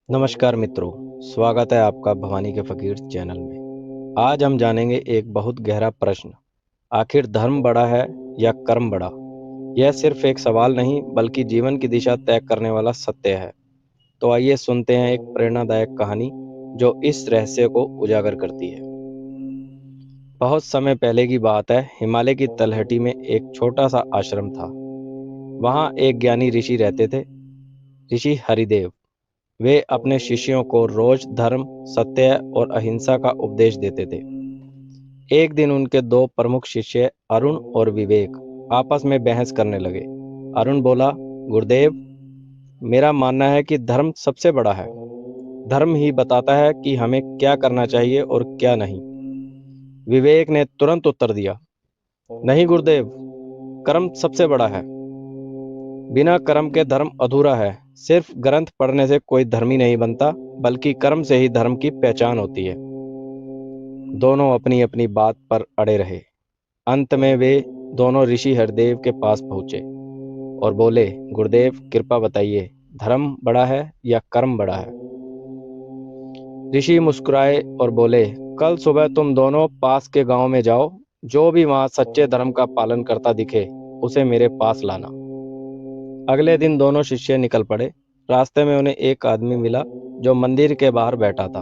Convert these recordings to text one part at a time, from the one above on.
नमस्कार मित्रों, स्वागत है आपका भवानी के फकीर चैनल में। आज हम जानेंगे एक बहुत गहरा प्रश्न। आखिर धर्म बड़ा है या कर्म बड़ा? यह सिर्फ एक सवाल नहीं बल्कि जीवन की दिशा तय करने वाला सत्य है। तो आइए सुनते हैं एक प्रेरणादायक कहानी जो इस रहस्य को उजागर करती है। बहुत समय पहले की बात है। हिमालय की तलहटी में एक छोटा सा आश्रम था। वहाँ एक ज्ञानी ऋषि रहते थे, ऋषि हरिदेव। वे अपने शिष्यों को रोज धर्म, सत्य और अहिंसा का उपदेश देते थे। एक दिन उनके दो प्रमुख शिष्य अरुण और विवेक आपस में बहस करने लगे। अरुण बोला, गुरुदेव, मेरा मानना है कि धर्म सबसे बड़ा है। धर्म ही बताता है कि हमें क्या करना चाहिए और क्या नहीं। विवेक ने तुरंत उत्तर दिया, नहीं गुरुदेव, कर्म सबसे बड़ा है। बिना कर्म के धर्म अधूरा है। सिर्फ ग्रंथ पढ़ने से कोई धर्मी नहीं बनता, बल्कि कर्म से ही धर्म की पहचान होती है। दोनों अपनी अपनी बात पर अड़े रहे। अंत में वे दोनों ऋषि हरदेव के पास पहुंचे और बोले, गुरुदेव कृपा बताइए, धर्म बड़ा है या कर्म बड़ा है? ऋषि मुस्कुराए और बोले, कल सुबह तुम दोनों पास के गांव में जाओ। जो भी वहां सच्चे धर्म का पालन करता दिखे, उसे मेरे पास लाना। अगले दिन दोनों शिष्य निकल पड़े। रास्ते में उन्हें एक आदमी मिला जो मंदिर के बाहर बैठा था,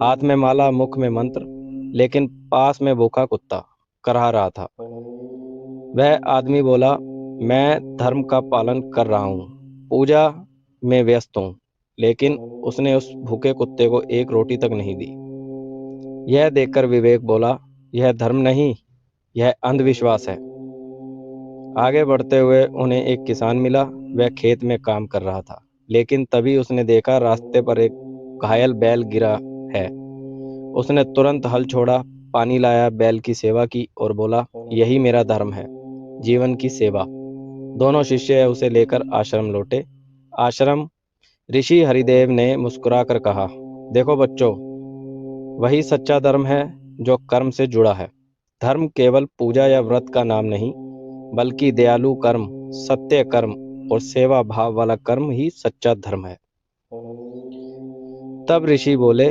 हाथ में माला, मुख में मंत्र, लेकिन पास में भूखा कुत्ता करहा रहा था। वह आदमी बोला, मैं धर्म का पालन कर रहा हूँ, पूजा में व्यस्त हूँ। लेकिन उसने उस भूखे कुत्ते को एक रोटी तक नहीं दी। यह देखकर विवेक बोला, यह धर्म नहीं, यह अंधविश्वास है। आगे बढ़ते हुए उन्हें एक किसान मिला। वह खेत में काम कर रहा था, लेकिन तभी उसने देखा रास्ते पर एक घायल बैल गिरा है। उसने तुरंत हल छोड़ा, पानी लाया, बैल की सेवा की और बोला, यही मेरा धर्म है, जीवन की सेवा। दोनों शिष्य उसे लेकर आश्रम लौटे। आश्रम ऋषि हरिदेव ने मुस्कुराकर कहा, देखो बच्चों, वही सच्चा धर्म है जो कर्म से जुड़ा है। धर्म केवल पूजा या व्रत का नाम नहीं, बल्कि दयालु कर्म, सत्य कर्म और सेवा भाव वाला कर्म ही सच्चा धर्म है। तब ऋषि बोले,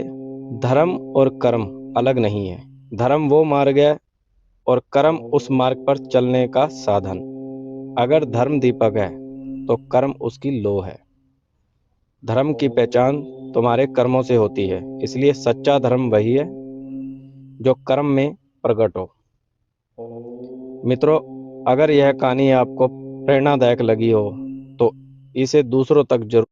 धर्म और कर्म अलग नहीं है। धर्म वो मार्ग है और कर्म उस मार्ग पर चलने का साधन। अगर धर्म दीपक है तो कर्म उसकी लौ है। धर्म की पहचान तुम्हारे कर्मों से होती है, इसलिए सच्चा धर्म वही है जो कर्म में प्रकट हो। मित्रों, अगर यह कहानी आपको प्रेरणादायक लगी हो तो इसे दूसरों तक जरूर